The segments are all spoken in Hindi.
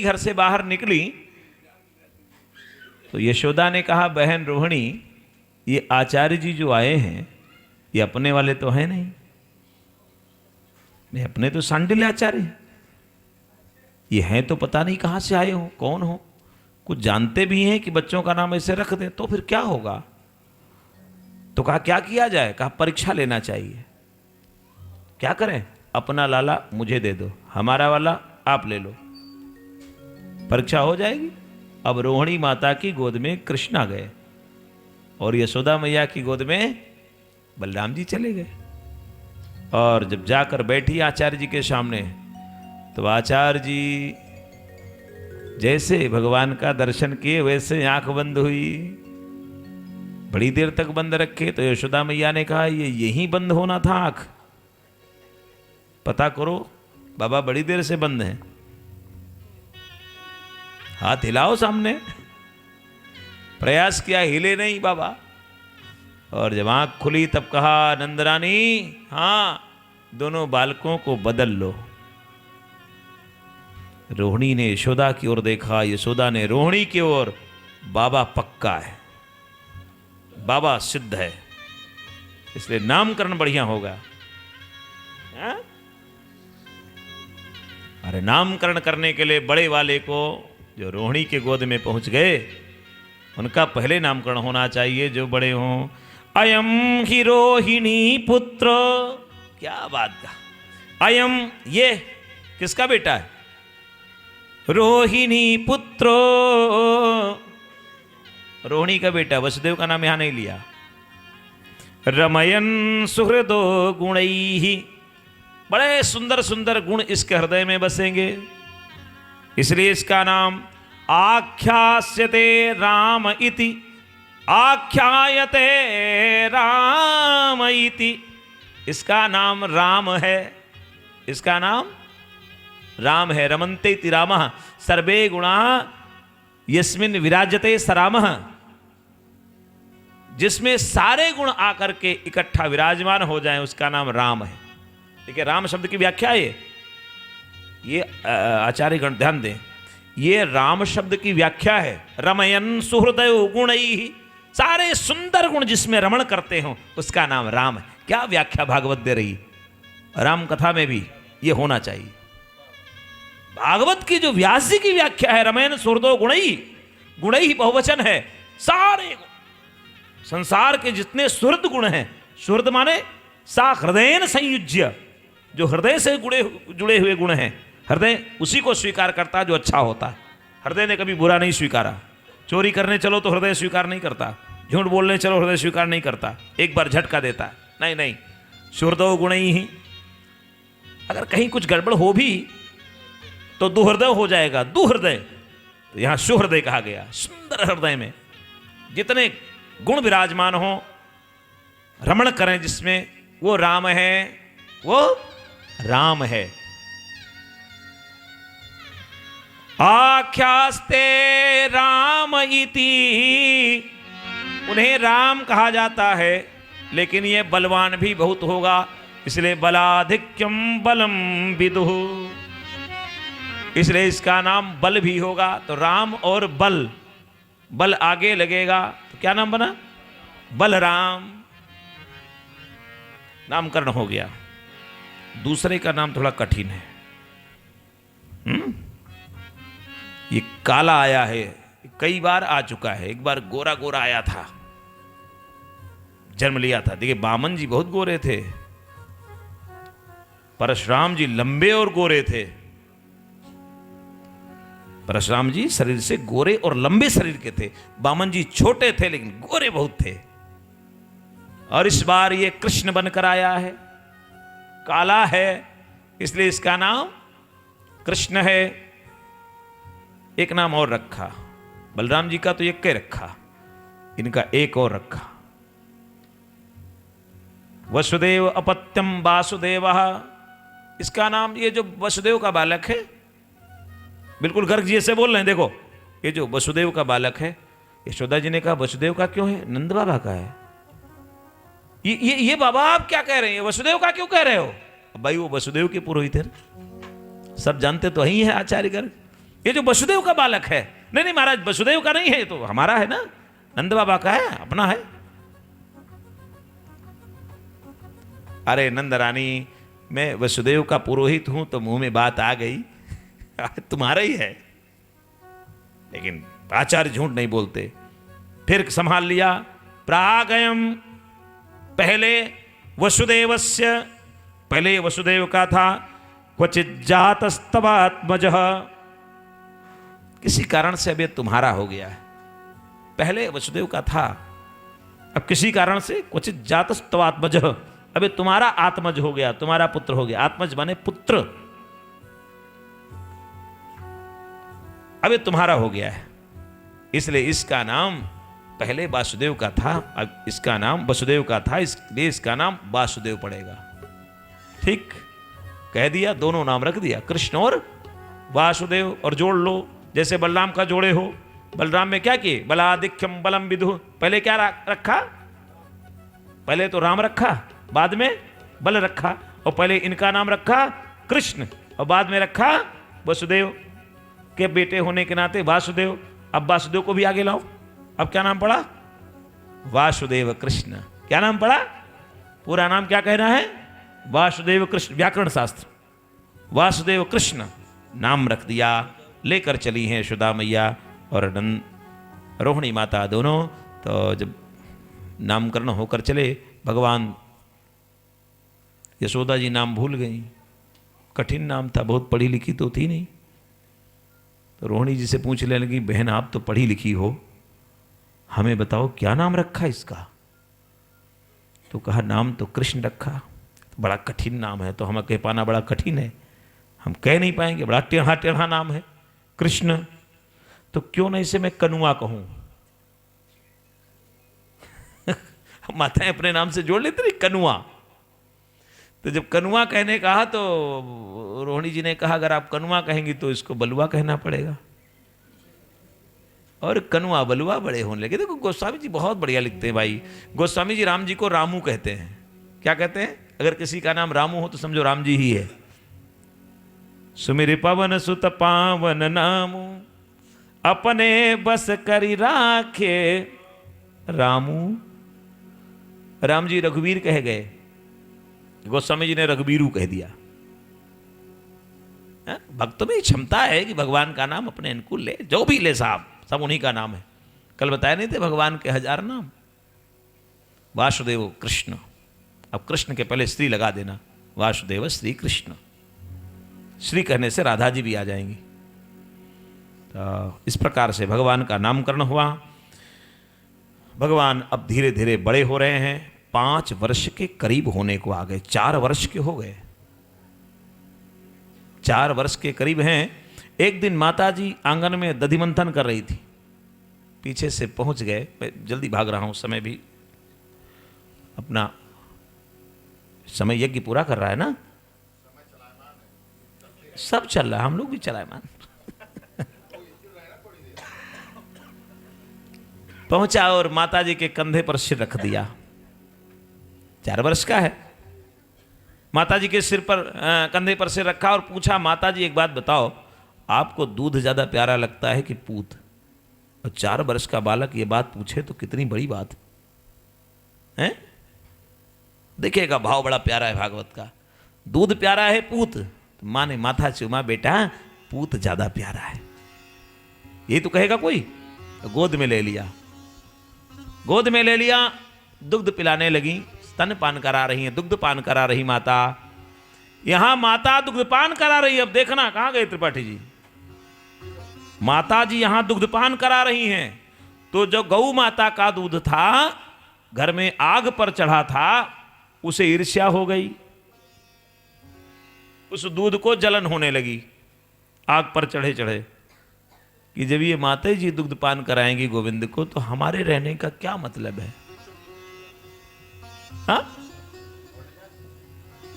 घर से बाहर निकली तो यशोदा ने कहा, बहन रोहिणी, ये आचार्य जी जो आए हैं ये अपने वाले तो हैं नहीं, नहीं अपने तो सांडिल्य आचार्य हैं, ये हैं तो पता नहीं कहां से आए हो, कौन हो, कुछ जानते भी हैं कि बच्चों का नाम ऐसे रख दें तो फिर क्या होगा। तो कहा क्या किया जाए, कहा परीक्षा लेना चाहिए। क्या करें, अपना लाला मुझे दे दो, हमारा वाला आप ले लो, परीक्षा हो जाएगी। अब रोहिणी माता की गोद में कृष्ण आ गए और यशोदा मैया की गोद में बलराम जी चले गए। और जब जाकर बैठी आचार्य जी के सामने तो आचार्य जी जैसे भगवान का दर्शन किए वैसे आंख बंद हुई, बड़ी देर तक बंद रखे। तो यशोदा मैया ने कहा, ये यहीं बंद होना था आंख, पता करो बाबा बड़ी देर से बंद है, हाथ हिलाओ सामने। प्रयास किया, हिले नहीं बाबा। और जब आंख खुली तब कहा, नंदरानी हाँ दोनों बालकों को बदल लो। रोहिणी ने यशोदा की ओर देखा, यशोदा ने रोहिणी की ओर। बाबा पक्का है, बाबा सिद्ध है, इसलिए नामकरण बढ़िया होगा। हा? अरे नामकरण करने के लिए बड़े वाले को, जो रोहिणी के गोद में पहुंच गए, उनका पहले नामकरण होना चाहिए जो बड़े हों। अयम ही रोहिणी पुत्र, क्या बात का, अयम ये किसका बेटा है, रोहिणी पुत्र, रोहिणी का बेटा, वसुदेव का नाम यहां नहीं लिया। रमयन सुहृदो गुणैहि, बड़े सुंदर सुंदर गुण इसके हृदय में बसेंगे, इसलिए इसका नाम आख्यास्यते राम इति, आख्यायते राम इति, इसका नाम राम है, इसका नाम राम है। रमन्ते इति रामः, सर्वे गुणा यस्मिन् विराजते स रामः, जिसमें सारे गुण आकर के इकट्ठा विराजमान हो जाएं उसका नाम राम है। ठीक है, राम शब्द की व्याख्या है ये आचार्य गण ध्यान दें, ये राम शब्द की व्याख्या है। रमयन सुहृदय गुणैहि, सारे सुंदर गुण जिसमें रमण करते हो उसका नाम राम है। क्या व्याख्या भागवत दे रही, राम कथा में भी ये होना चाहिए। भागवत की जो व्यास जी की व्याख्या है, रमयन सुहृदो गुणैहि, गुणैहि बहुवचन है, सारे संसार के जितने सुहृद गुण हैं, सुहृद माने सा हृदयन संयुज्य, जो हृदय से जुड़े हुए गुण हैं, हृदय उसी को स्वीकार करता है जो अच्छा होता है। हृदय ने कभी बुरा नहीं स्वीकारा। चोरी करने चलो तो हृदय स्वीकार नहीं करता, झूठ बोलने चलो हृदय स्वीकार नहीं करता, एक बार झटका देता है, नहीं नहीं, सुहृदो गुणैहि। अगर कहीं कुछ गड़बड़ हो भी तो दुहृदय हो जाएगा, दुहृदय, तो यहां सुहृदय कहा गया। सुंदर हृदय में जितने गुण विराजमान हो, रमण करें जिसमें, वो राम है, वो राम है। आख्यास्ते राम इति, उन्हें राम कहा जाता है, लेकिन ये बलवान भी बहुत होगा, इसलिए बलाधिक्यम बलम विदुः, इसलिए इसका नाम बल भी होगा। तो राम और बल, बल आगे लगेगा तो क्या नाम बना, बलराम, नामकरण हो गया। दूसरे का नाम थोड़ा कठिन है। ये काला आया है, कई बार आ चुका है। एक बार गोरा गोरा आया था, जन्म लिया था। देखिए बामन जी बहुत गोरे थे, परशुराम जी लंबे और गोरे थे। परशुराम जी शरीर से गोरे और लंबे शरीर के थे, बामन जी छोटे थे लेकिन गोरे बहुत थे। और इस बार ये कृष्ण बनकर आया है, काला है, इसलिए इसका नाम कृष्ण है। एक नाम और रखा, बलराम जी का तो एक के रखा, इनका एक और रखा, वसुदेव अपत्यम वासुदेव। इसका नाम, ये जो वसुदेव का बालक है, बिल्कुल गर्ग जी से बोल रहे हैं, देखो ये जो वसुदेव का बालक है, यशोदा जी ने कहा वसुदेव का क्यों है, नंद बाबा का है। ये बाबा आप क्या कह रहे हैं, वसुदेव का क्यों कह रहे हो। भाई वो वसुदेव के पुरोहित है, सब जानते तो ही है आचार्य गर्ग, ये जो वसुदेव का बालक है, नहीं नहीं महाराज वसुदेव का नहीं है, तो हमारा है ना, नंद बाबा का है, अपना है। अरे नंद रानी, मैं वसुदेव का पुरोहित हूं तो मुंह में बात आ गई, तुम्हारा ही है। लेकिन आचार्य झूठ नहीं बोलते, फिर संभाल लिया। प्रागयम, पहले वसुदेवस्य, पहले वसुदेव का था। क्वचित जातस्तवात्मजः, किसी कारण से अब ये तुम्हारा हो गया है। पहले वसुदेव का था, अब किसी कारण से क्वचित जातस्तवात्मजः, अब ये तुम्हारा आत्मज हो गया, तुम्हारा पुत्र हो गया। आत्मज माने पुत्र, अब ये तुम्हारा हो गया है, इसलिए इसका नाम पहले वासुदेव का था, अब इसका नाम वसुदेव का था, इसलिए इसका नाम वासुदेव पड़ेगा। ठीक कह दिया, दोनों नाम रख दिया, कृष्ण और वासुदेव। और जोड़ लो, जैसे बलराम का जोड़े हो। बलराम में क्या किए? बलादिक्यम बलम विदु, पहले क्या रखा? पहले तो राम रखा, बाद में बल रखा, और पहले इनका नाम रखा कृष्ण, और बाद में रखा वसुदेव के बेटे होने के नाते वासुदेव। अब वासुदेव को भी आगे लाओ, अब क्या नाम पड़ा? वासुदेव कृष्ण। क्या नाम पड़ा? पूरा नाम क्या कहना है? वासुदेव कृष्ण। व्याकरण शास्त्र, वासुदेव कृष्ण नाम रख दिया। लेकर चली हैं यशोदा मैया और रोहिणी माता दोनों। तो जब नामकरण होकर चले, भगवान यशोदा जी नाम भूल गई, कठिन नाम था, बहुत पढ़ी लिखी तो थी नहीं। तो रोहिणी जी से पूछने लगी, बहन आप तो पढ़ी लिखी हो, हमें बताओ क्या नाम रखा इसका? तो कहा नाम तो कृष्ण रखा। तो बड़ा कठिन नाम है, तो हमें कह पाना बड़ा कठिन है, हम कह नहीं पाएंगे, बड़ा टेढ़ा टेढ़ा नाम है कृष्ण। तो क्यों नहीं इसे मैं कनुआ कहूं? माताएं अपने नाम से जोड़ लेते नहीं, कनुआ। तो जब कनुआ कहने कहा तो रोहिणी जी ने कहा अगर आप कनुआ कहेंगी तो इसको बलुआ कहना पड़ेगा। और कनुआ बलुआ बड़े होने लगे। देखो गोस्वामी जी बहुत बढ़िया लिखते हैं भाई। गोस्वामी जी राम जी को रामू कहते हैं। क्या कहते हैं? अगर किसी का नाम रामू हो तो समझो राम जी ही है। सुमिर पवन सुत पावन नामू, अपने बस करी राखे रामू। राम जी रघुवीर कह गए, गोस्वामी जी ने रघुवीरू कह दिया। भक्तों में क्षमता है कि भगवान का नाम अपने अनुकूल ले, जो भी ले साहब, सब उन्हीं का नाम है। कल बताए नहीं थे भगवान के 1000 नाम? वासुदेव कृष्ण, अब कृष्ण के पहले श्री लगा देना, वासुदेव श्री कृष्ण। श्री कहने से राधा जी भी आ जाएंगी। तो इस प्रकार से भगवान का नामकरण हुआ। भगवान अब धीरे धीरे बड़े हो रहे हैं, 5 वर्ष के करीब होने को आ गए, 4 वर्ष के हो गए, 4 वर्ष के करीब हैं। एक दिन माता जी आंगन में दधि मंथन कर रही थी, पीछे से पहुंच गए। मैं जल्दी भाग रहा हूं, समय भी अपना समय यज्ञ पूरा कर रहा है ना, सब चल रहा है, हम लोग भी चलायमान। पहुंचा और माता जी के कंधे पर सिर रख दिया। 4 वर्ष का है। माता जी के सिर पर कंधे पर सिर रखा और पूछा, माता जी एक बात बताओ, आपको दूध ज्यादा प्यारा लगता है कि पूत? और 4 वर्ष का बालक ये बात पूछे तो कितनी बड़ी बात है। देखिएगा भाव बड़ा प्यारा है भागवत का। दूध प्यारा है पूत? तो माँ ने माथा चूमा, बेटा पूत ज्यादा प्यारा है। ये तो कहेगा कोई? तो गोद में ले लिया, गोद में ले लिया, दुग्ध पिलाने लगी, स्तनपान करा रही है, दुग्ध पान करा रही माता। यहां माता दुग्ध पान करा रही है। अब देखना कहां गए त्रिपाठी जी, माता जी यहां दुग्ध पान करा रही हैं। तो जो गौ माता का दूध था घर में आग पर चढ़ा था, उसे ईर्ष्या हो गई, उस दूध को जलन होने लगी आग पर चढ़े चढ़े, कि जब ये माता जी दुग्ध पान कराएंगी गोविंद को तो हमारे रहने का क्या मतलब है? हा?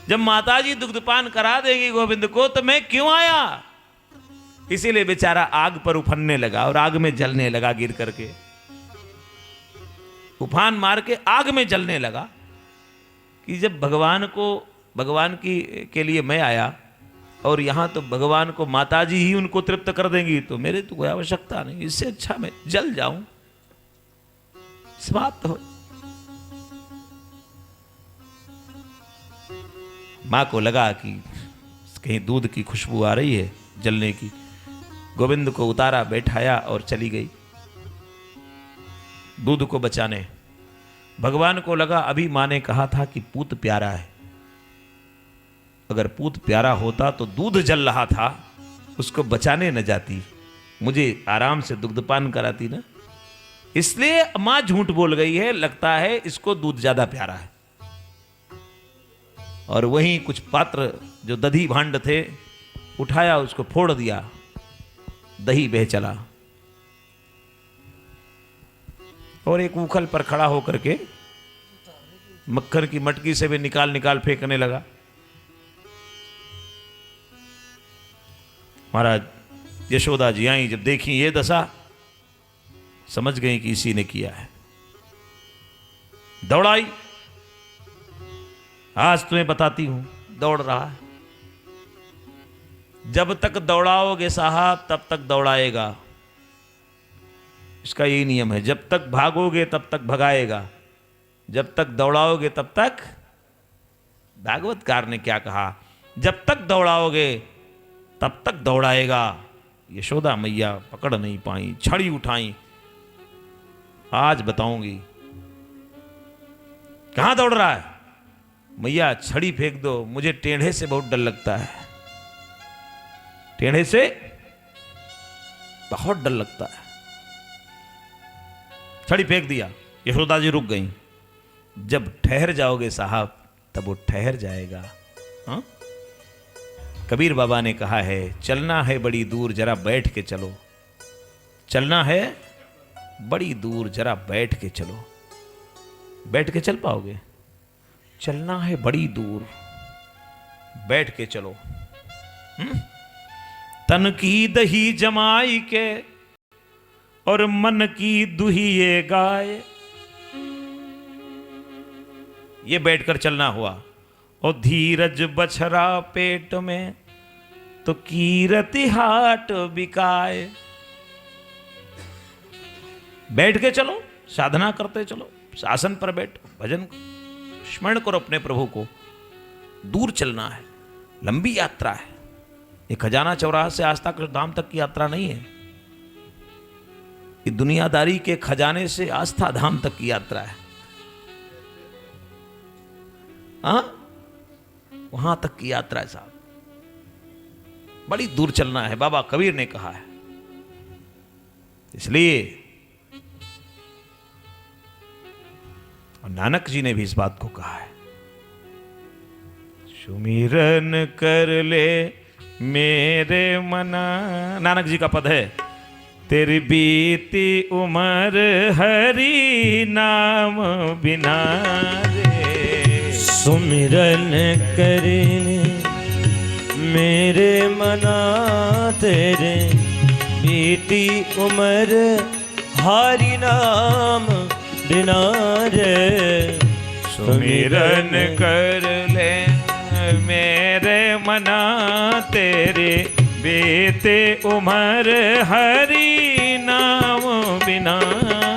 जब माता जी दुग्ध पान करा देगी गोविंद को तो मैं क्यों आया? इसीलिए बेचारा आग पर उफनने लगा और आग में जलने लगा, गिर करके उफान मार के आग में जलने लगा। कि जब भगवान की के लिए मैं आया और यहाँ तो भगवान को माताजी ही उनको तृप्त कर देंगी, तो मेरे तो कोई आवश्यकता नहीं, इससे अच्छा मैं जल जाऊं, समाप्त हो। मां को लगा कि कहीं दूध की खुशबू आ रही है जलने की। गोविंद को उतारा, बैठाया और चली गई दूध को बचाने। भगवान को लगा अभी मां ने कहा था कि पूत प्यारा है, अगर पूत प्यारा होता तो दूध जल रहा था, उसको बचाने न जाती, मुझे आराम से दुग्धपान कराती ना। इसलिए मां झूठ बोल गई है, लगता है इसको दूध ज्यादा प्यारा है। और वहीं कुछ पात्र जो दधी भांड थे उठाया, उसको फोड़ दिया, दही बह चला। और एक उखल पर खड़ा होकर के मक्खन की मटकी से भी निकाल निकाल फेंकने लगा। महाराज यशोदा जी आई, जब देखी ये दशा, समझ गई कि इसी ने किया है। दौड़ाई, आज तुम्हें बताती हूं। दौड़ रहा है, जब तक दौड़ाओगे साहब तब तक दौड़ाएगा, इसका यही नियम है। जब तक भागोगे तब तक भगाएगा, जब तक दौड़ाओगे तब तक। भागवतकार ने क्या कहा, जब तक दौड़ाओगे तब तक दौड़ाएगा। यशोदा मैया पकड़ नहीं पाई, छड़ी उठाई, आज बताऊंगी कहां दौड़ रहा है। मैया छड़ी फेंक दो, मुझे टेढ़े से बहुत डर लगता है, टेढ़े से बहुत डर लगता है। छड़ी फेंक दिया, यशोदा जी रुक गई। जब ठहर जाओगे साहब तब वो ठहर जाएगा। हाँ? कबीर बाबा ने कहा है, चलना है बड़ी दूर जरा बैठ के चलो, चलना है बड़ी दूर जरा बैठ के चलो। बैठ के चल पाओगे? चलना है बड़ी दूर, बैठ के चलो। तन की दही जमाई के और मन की दुहिए गाय, ये बैठकर चलना हुआ। और धीरज बछरा पेट में तो कीरति हाट बिकाए। बैठ के चलो, साधना करते चलो, शासन पर बैठो, भजन स्मरण करो अपने प्रभु को। दूर चलना है, लंबी यात्रा है। ये खजाना चौराहा से आस्था कृष्ण धाम तक की यात्रा नहीं है, ये दुनियादारी के खजाने से आस्था धाम तक की यात्रा है। हाँ, वहां तक की यात्रा है साहब, बड़ी दूर चलना है, बाबा कबीर ने कहा है। इसलिए और नानक जी ने भी इस बात को कहा है, सुमिरन कर ले मेरे मना। नानक जी का पद है, तेरी बीती उम्र हरि नाम बिना रे। सुमिरन कर ले मेरे मना, तेरे बीती उम्र हरि नाम बिना रे। सुमिरन कर ले मेरे मना, तेरे बीते उम्र हरि नाम बिना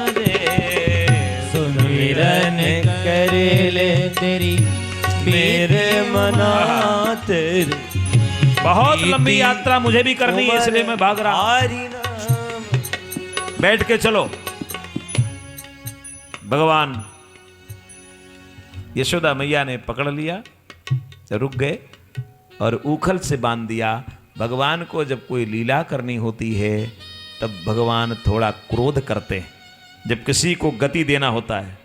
रे। सुमिरन कर ले तेरी मेरे मना, तेरे बहुत लंबी यात्रा मुझे भी करनी है, इसलिए मैं भाग रहा हूं। बैठ के चलो। भगवान यशोदा मैया ने पकड़ लिया, रुक गए और उखल से बांध दिया। भगवान को जब कोई लीला करनी होती है तब भगवान थोड़ा क्रोध करते हैं, जब किसी को गति देना होता है।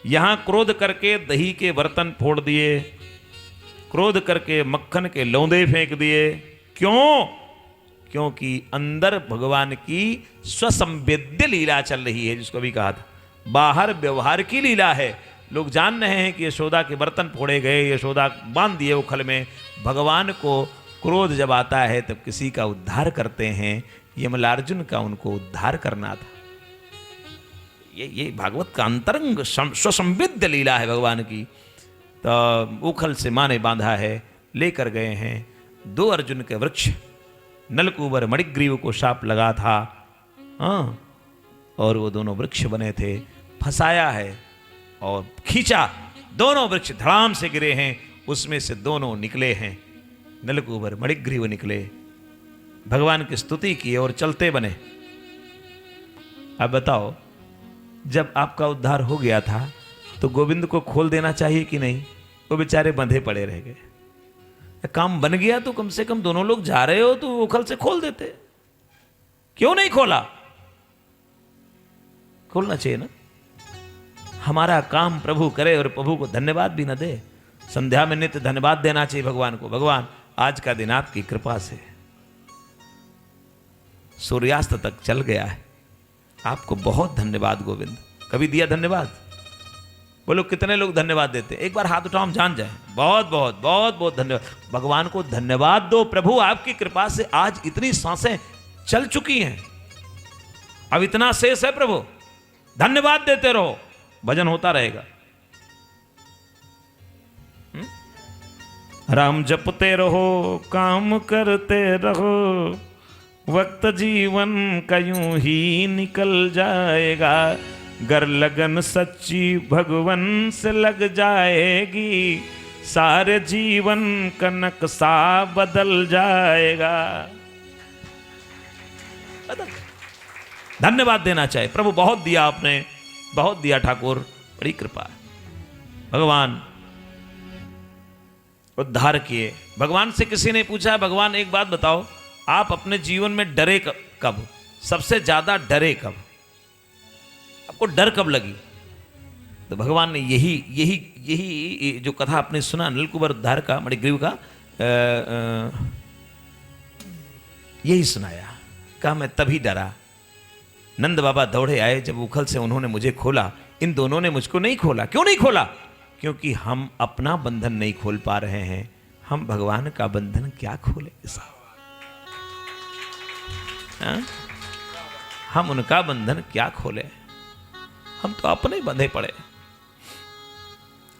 यहां क्रोध करके दही के बर्तन फोड़ दिए, क्रोध करके मक्खन के लौंदे फेंक दिए। क्यों? क्योंकि अंदर भगवान की स्वसंवेद्य लीला चल रही है, जिसको भी कहा था। बाहर व्यवहार की लीला है। लोग जान रहे हैं कि यशोदा के बर्तन फोड़े गए, यशोदा बांध दिए उखल में। भगवान को क्रोध जब आता है तब किसी का उद्धार करते हैं। यमलार्जुन का उनको उद्धार करना था। ये भागवत का अंतरंग स्वसंवेद्य लीला है भगवान की। तो उखल से माँ ने बांधा है, लेकर गए हैं दो अर्जुन के वृक्ष नलकूबर मणिग्रीव को शाप लगा था, हाँ, और वो दोनों वृक्ष बने थे, फंसाया है और खींचा, दोनों वृक्ष धड़ाम से गिरे हैं, उसमें से दोनों निकले हैं, नलकूबर मणिग्रीव निकले, भगवान की स्तुति की और चलते बने। अब बताओ, जब आपका उद्धार हो गया था तो गोविंद को खोल देना चाहिए कि नहीं? वो बेचारे बंधे पड़े रह गए। काम बन गया तो कम से कम दोनों लोग जा रहे हो तो उखल से खोल देते, क्यों नहीं खोला? खोलना चाहिए ना। हमारा काम प्रभु करे और प्रभु को धन्यवाद भी न दे। संध्या में नित्य धन्यवाद देना चाहिए भगवान को। भगवान, आज का दिन आपकी कृपा से सूर्यास्त तक चल गया है, आपको बहुत धन्यवाद गोविंद। कभी दिया धन्यवाद? बोलो कितने लोग धन्यवाद देते? एक बार हाथ उठाओ, हम जान जाए। बहुत बहुत बहुत बहुत धन्यवाद। भगवान को धन्यवाद दो। प्रभु आपकी कृपा से आज इतनी सांसें चल चुकी हैं, अब इतना शेष है। प्रभु धन्यवाद देते रहो, भजन होता रहेगा। राम जपते रहो, काम करते रहो, वक्त जीवन का यूं ही निकल जाएगा। गर लगन सच्ची भगवन से लग जाएगी, सारे जीवन का नक्शा बदल जाएगा। धन्यवाद देना चाहिए। प्रभु बहुत दिया आपने, बहुत दिया ठाकुर, बड़ी कृपा। भगवान उद्धार किए। भगवान से किसी ने पूछा, भगवान एक बात बताओ, आप अपने जीवन में डरे कब? सबसे ज्यादा डरे कब? आपको डर कब लगी? तो भगवान ने यही जो कथा आपने सुना नलकूबर उद्धार का, मणिग्रीव का, यही सुनाया। कहा मैं तभी डरा। नंद बाबा दौड़े आए जब उखल से, उन्होंने मुझे खोला। इन दोनों ने मुझको नहीं खोला। क्यों नहीं खोला? क्योंकि हम अपना बंधन नहीं खोल पा रहे हैं। हम भगवान का बंधन क्या खोले साहब? हम उनका बंधन क्या खोले? हम तो अपने बंधे पड़े।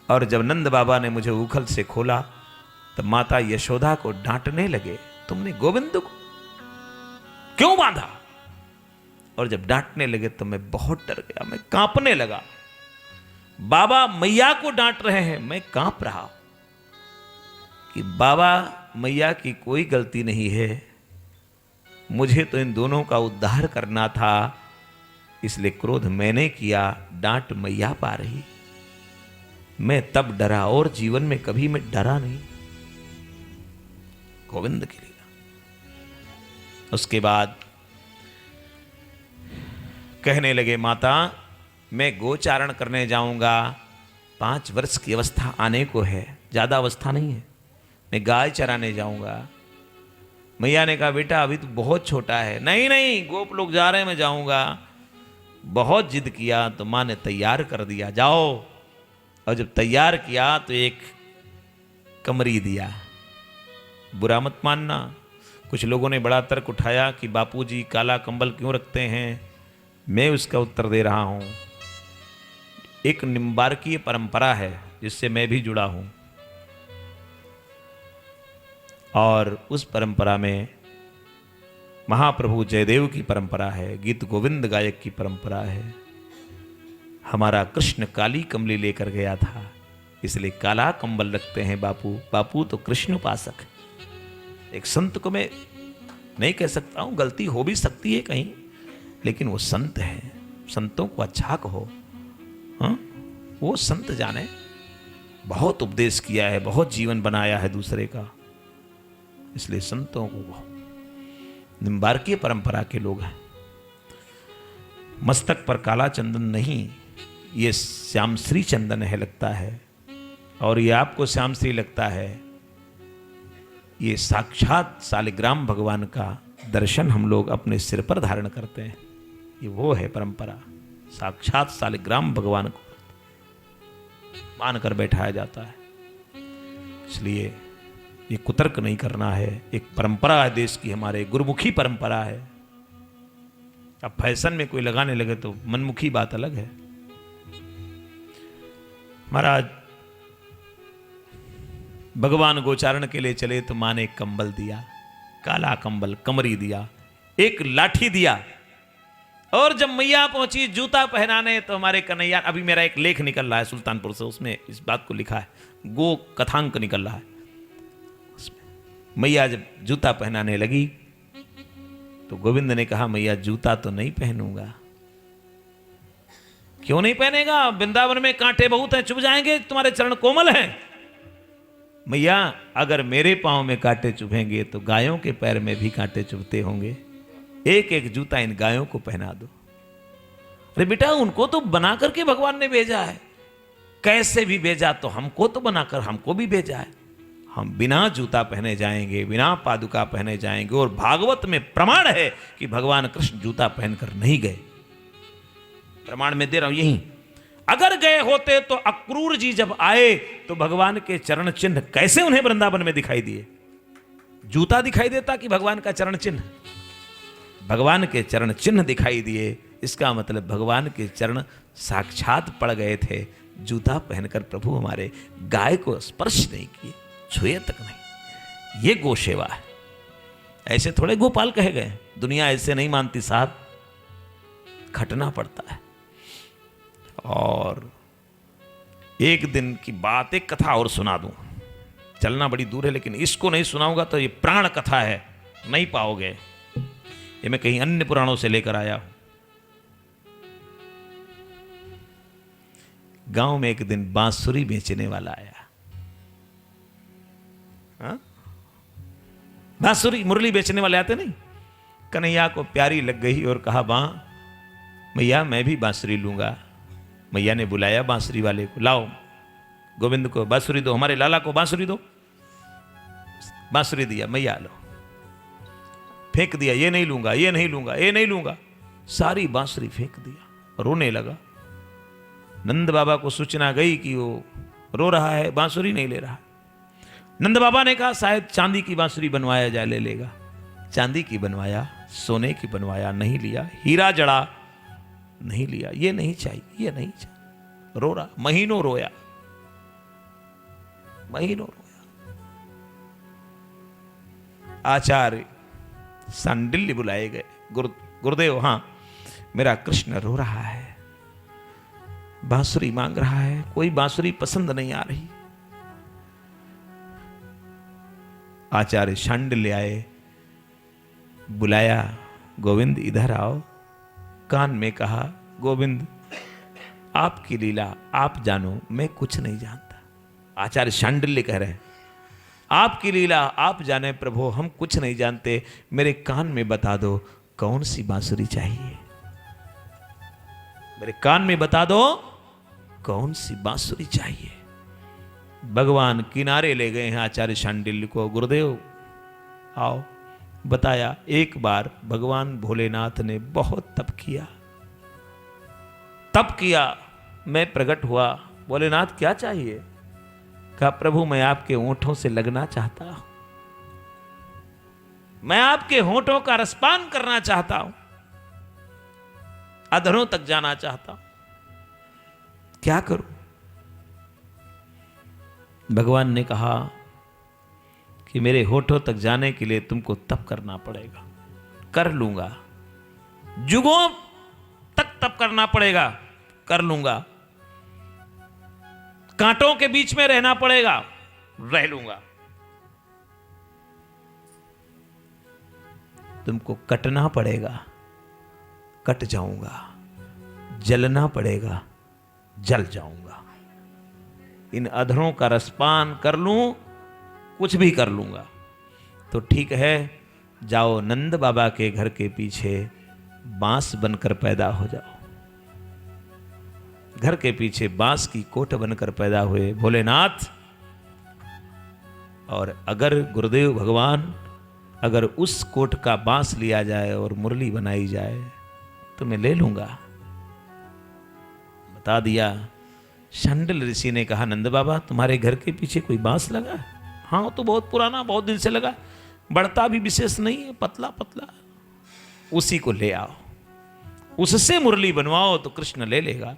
और जब नंद बाबा ने मुझे उखल से खोला तब माता यशोदा को डांटने लगे, तुमने गोविंद को क्यों बांधा? और जब डांटने लगे तो मैं बहुत डर गया, मैं कांपने लगा। बाबा मैया को डांट रहे हैं, मैं कांप रहा कि बाबा मैया की कोई गलती नहीं है, मुझे तो इन दोनों का उद्धार करना था, इसलिए क्रोध मैंने किया, डांट मैया पा रही। मैं तब डरा और जीवन में कभी मैं डरा नहीं। गोविंद की लीला। उसके बाद कहने लगे, माता मैं गोचारण करने जाऊंगा, 5 वर्ष की अवस्था आने को है, ज्यादा अवस्था नहीं है, मैं गाय चराने जाऊंगा। मैया ने कहा बेटा अभी तो बहुत छोटा है। नहीं नहीं, गोप लोग जा रहे हैं, मैं जाऊंगा। बहुत जिद किया तो माँ ने तैयार कर दिया, जाओ। और जब तैयार किया तो एक कमरी दिया। बुरा मत मानना, कुछ लोगों ने बड़ा तर्क उठाया कि बापूजी काला कंबल क्यों रखते हैं। मैं उसका उत्तर दे रहा हूं, एक निम्बार्कीय परंपरा है जिससे मैं भी जुड़ा हूं, और उस परंपरा में महाप्रभु जयदेव की परंपरा है, गीत गोविंद गायक की परंपरा है। हमारा कृष्ण काली कमली लेकर गया था, इसलिए काला कंबल रखते हैं बापू। बापू तो कृष्ण उपासक। एक संत को मैं नहीं कह सकता हूं, गलती हो भी सकती है कहीं, लेकिन वो संत है, संतों को अच्छा कहो। हाँ, वो संत जाने, बहुत उपदेश किया है, बहुत जीवन बनाया है दूसरे का, इसलिए संतों को। निम्बार्कीय परंपरा के लोग हैं। मस्तक पर काला चंदन नहीं, ये श्याम श्री चंदन है लगता है, और ये आपको श्याम श्री लगता है। ये साक्षात शालिग्राम भगवान का दर्शन हम लोग अपने सिर पर धारण करते हैं। ये वो है परंपरा, साक्षात शालिग्राम भगवान को मानकर बैठाया जाता है। इसलिए ये कुतर्क नहीं करना है, एक परंपरा है देश की, हमारे गुरुमुखी परंपरा है। अब फैशन में कोई लगाने लगे तो मनमुखी बात अलग है। महाराज भगवान गोचारण के लिए चले तो माँ ने कंबल दिया, काला कंबल, कमरी दिया, एक लाठी दिया। और जब मैया पहुंची जूता पहनाने तो हमारे कन्हैया, अभी मेरा एक लेख निकल रहा है सुल्तानपुर से, उसमें इस बात को लिखा है, गो कथांक निकल रहा है उसमें। मैया जब जूता पहनाने लगी तो गोविंद ने कहा, मैया जूता तो नहीं पहनूंगा। क्यों नहीं पहनेगा? वृंदावन में कांटे बहुत हैं, चुभ जाएंगे, तुम्हारे चरण कोमल हैं। मैया अगर मेरे पांव में कांटे चुभेंगे तो गायों के पैर में भी कांटे चुभते होंगे, एक एक जूता इन गायों को पहना दो। अरे बेटा, उनको तो बना करके भगवान ने भेजा है, कैसे भी भेजा तो हमको तो बनाकर हमको भी भेजा है। हम बिना जूता पहने जाएंगे, बिना पादुका पहने जाएंगे, और भागवत में प्रमाण है कि भगवान कृष्ण जूता पहनकर नहीं गए। प्रमाण में दे रहा हूं यही। अगर गए होते तो अक्रूर जी जब आए तो भगवान के चरण चिन्ह कैसे उन्हें वृंदावन में दिखाई दिए? जूता दिखाई देता कि भगवान का चरण चिन्ह? भगवान के चरण चिन्ह दिखाई दिए, इसका मतलब भगवान के चरण साक्षात पड़ गए थे। जूता पहनकर प्रभु हमारे गाय को स्पर्श नहीं किए, छुए तक नहीं। ये गो सेवा है। ऐसे थोड़े गोपाल कहे गए, दुनिया ऐसे नहीं मानती साहब, खटना पड़ता है। और एक दिन की बात, एक कथा और सुना दूं, चलना बड़ी दूर है लेकिन इसको नहीं सुनाऊंगा तो ये प्राण कथा है, नहीं पाओगे। ये मैं कहीं अन्य पुराणों से लेकर आया हूं। गांव में एक दिन बांसुरी बेचने वाला आया। हाँ? बांसुरी मुरली बेचने वाले आते नहीं। कन्हैया को प्यारी लग गई और कहा, बां मैया मैं भी बांसुरी लूंगा। मैया ने बुलाया बांसुरी वाले को, लाओ गोविंद को बांसुरी दो, हमारे लाला को बांसुरी दो। बांसुरी दिया, मैया लो। फेंक दिया, ये नहीं लूंगा, ये नहीं लूंगा, ये नहीं लूंगा। सारी बांसुरी फेंक दिया, रोने लगा। नंद बाबा को सूचना गई कि वो रो रहा है, बांसुरी नहीं ले रहा। नंद बाबा ने कहा शायद चांदी की बांसुरी बनवाया जाए, ले लेगा। चांदी की बनवाया, सोने की बनवाया, नहीं लिया। हीरा जड़ा, नहीं लिया। ये नहीं चाहिए, ये नहीं चाहिए। रो रहा, महीनों रोया, महीनों रोया। आचार्य सांडिल्य बुलाए गए। गुरुदेव, हाँ मेरा कृष्ण रो रहा है, बांसुरी मांग रहा है, कोई बांसुरी पसंद नहीं आ रही। आचार्य शांडिल्य आए, बुलाया, गोविंद इधर आओ। कान में कहा, गोविंद आपकी लीला आप जानो, मैं कुछ नहीं जानता। आचार्य शांडिल्य कह रहे हैं, आपकी लीला आप जाने प्रभु, हम कुछ नहीं जानते। मेरे कान में बता दो कौन सी बांसुरी चाहिए, मेरे कान में बता दो कौन सी बांसुरी चाहिए। भगवान किनारे ले गए हैं आचार्य शांडिल्य को। गुरुदेव आओ। बताया, एक बार भगवान भोलेनाथ ने बहुत तप किया, तप किया, मैं प्रकट हुआ। भोलेनाथ क्या चाहिए? कहा, प्रभु मैं आपके होंठों से लगना चाहता हूं, मैं आपके होंठों का रसपान करना चाहता हूं, अधरों तक जाना चाहता हूं, क्या करूं? भगवान ने कहा कि मेरे होठों तक जाने के लिए तुमको तप करना पड़ेगा। कर लूंगा, जुगों तक तप करना पड़ेगा, कर लूंगा। कांटों के बीच में रहना पड़ेगा, रह लूंगा। तुमको कटना पड़ेगा, कट जाऊंगा। जलना पड़ेगा, जल जाऊंगा। इन अधरों का रसपान कर लूं, कुछ भी कर लूंगा। तो ठीक है, जाओ नंद बाबा के घर के पीछे बांस बनकर पैदा हो जाओ। घर के पीछे बांस की कोट बनकर पैदा हुए भोलेनाथ। और अगर गुरुदेव भगवान, अगर उस कोट का बांस लिया जाए और मुरली बनाई जाए तो मैं ले लूंगा। बता दिया। शांडिल्य ऋषि ने कहा, नंद बाबा तुम्हारे घर के पीछे कोई बांस लगा है? हाँ, तो बहुत पुराना, बहुत दिन से लगा, बढ़ता भी विशेष नहीं है, पतला पतला। उसी को ले आओ, उससे मुरली बनवाओ तो कृष्ण ले लेगा।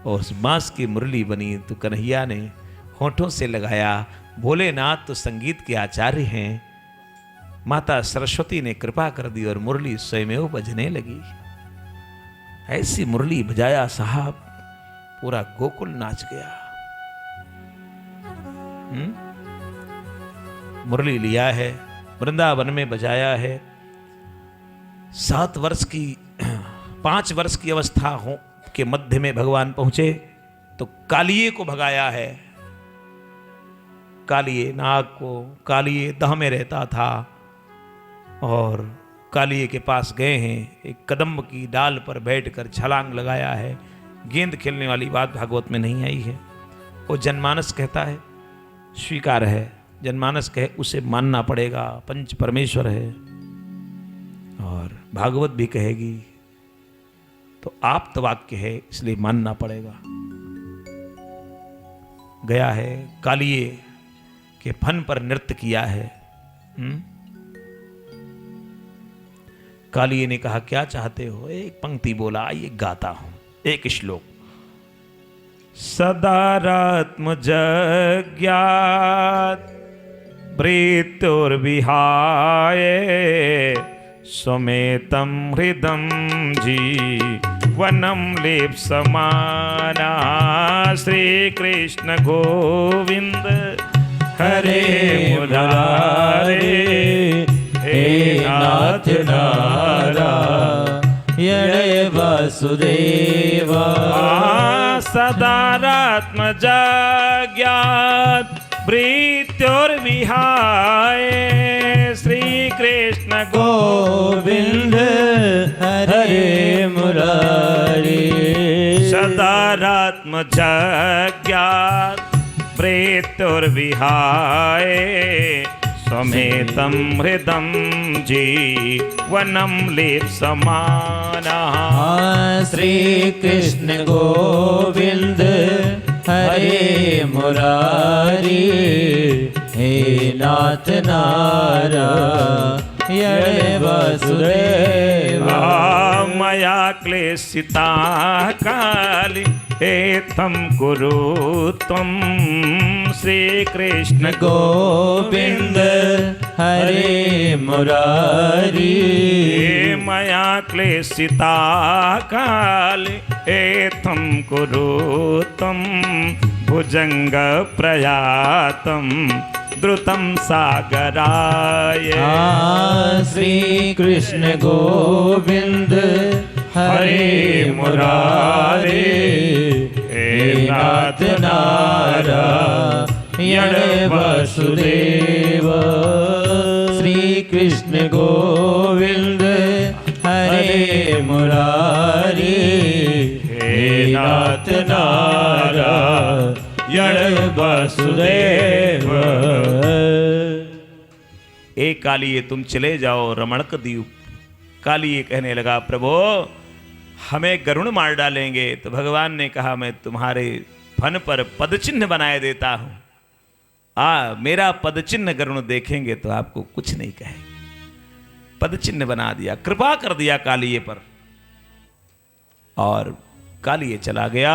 और उस बांस की मुरली बनी तो कन्हैया ने होठों से लगाया, भोलेनाथ तो संगीत के आचार्य हैं। माता सरस्वती ने कृपा कर दी और मुरली स्वयं बजने लगी। ऐसी मुरली बजाया साहब, पूरा गोकुल नाच गया। मुरली लिया है, वृंदावन में बजाया है। 5 वर्ष की अवस्था हो के मध्य में भगवान पहुंचे तो कालिये को भगाया है। कालिये नाग को, कालिये दह में रहता था और कालिये के पास गए हैं। एक कदम्ब की डाल पर बैठकर छलांग लगाया है। गेंद खेलने वाली बात भागवत में नहीं आई है। वो जनमानस कहता है, स्वीकार है। जनमानस कहे उसे मानना पड़ेगा, पंच परमेश्वर है। और भागवत भी कहेगी तो आप्त वाक्य है, इसलिए मानना पड़ेगा। गया है, कालिये के फन पर नृत्य किया है। कालिये ने कहा क्या चाहते हो? एक पंक्ति बोला, आइए गाता हूं, एक श्लोक। सदारात्म जज्ञात प्रीतुर्विहाय स्वमेतं हृदं जीवनं लेप्समाना श्री कृष्ण गोविंद हरे मुरारे हे नाथ नारायण वासुदेवा। सदारात्मजाज्ञात प्रीत्योर्विहाय श्री कृष्ण गोविंद हरे मुरारी। सदारात्मजाज्ञात प्रीत्योर्विहाय स्वमेतं हृदं जीवनं लेप्समाना श्री कृष्ण गोविंद हरे मुरारी हे नाथ नारायण वासुदेवा। मया क्लेशिता काली एतं कुरु त्वं श्री कृष्ण गोविंद हरे मुरारी। मया क्लेशिता काली एतं कुरु त्वं भुजंग प्रयातं द्रुतं सागराय। श्री कृष्ण गोविंद हरे मुरारे हे नाथ नारायण वासुदेव। श्री कृष्ण गोविंद हरे मुरारी हे नाथ नारायण वासुदेव। एक कालिये तुम चले जाओ रमणक द्वीप। कालिये कहने लगा प्रभु हमें गरुण मार डालेंगे। तो भगवान ने कहा मैं तुम्हारे फन पर पदचिन्ह बनाए देता हूं। मेरा पदचिन्ह गरुण देखेंगे तो आपको कुछ नहीं कहेंगे। पदचिन्ह बना दिया, कृपा कर दिया कालिये पर। और कालिये चला गया,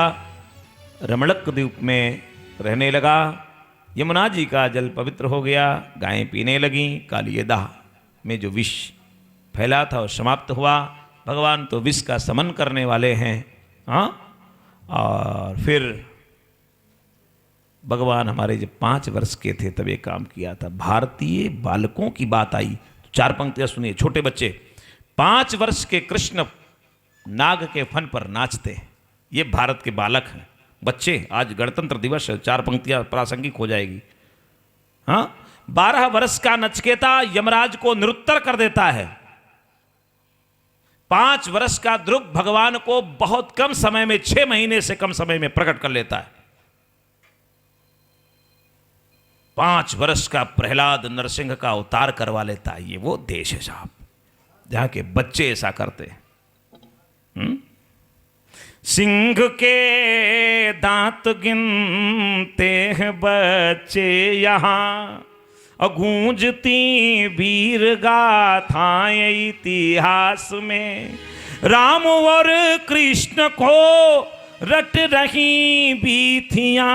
रमणक द्वीप में रहने लगा। यमुना जी का जल पवित्र हो गया, गायें पीने लगीं। कालिये दाह में जो विष फैला था और समाप्त हुआ। भगवान तो विष का समन करने वाले हैं। हाँ, और फिर भगवान हमारे जब 5 वर्ष के थे तब ये काम किया था। भारतीय बालकों की बात आई तो 4 पंक्तियां सुनिए। छोटे बच्चे 5 वर्ष के कृष्ण नाग के फन पर नाचते हैं। ये भारत के बालक हैं, बच्चे। आज गणतंत्र दिवस है, 4 पंक्तियां प्रासंगिक हो जाएगी। हाँ, 12 वर्ष का नचिकेता यमराज को निरुत्तर कर देता है। 5 वर्ष का ध्रुव भगवान को बहुत कम समय में, 6 महीने से कम समय में प्रकट कर लेता है। 5 वर्ष का प्रहलाद नरसिंह का अवतार करवा लेता है। ये वो देश है साहब जहां के बच्चे ऐसा करते हैं। सिंह के दांत गिनते हैं बच्चे यहाँ, गूंजती वीर गाथाएं इतिहास में। राम और कृष्ण को रट रही बीथियां,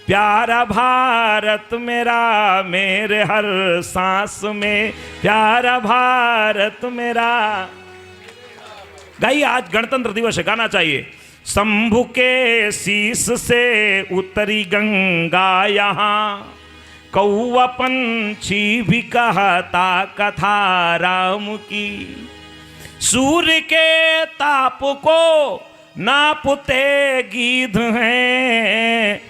प्यारा भारत मेरा मेरे हर सांस में, प्यारा भारत मेरा। गाइए, आज गणतंत्र दिवस है, गाना चाहिए। शंभु के शीश से उतरी गंगा यहाँ, कौवा पंछी भी कहता कथा राम की। सूर्य के ताप को नापते गीध हैं,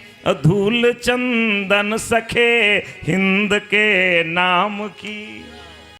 धूल चंदन सखे हिंद के नाम की।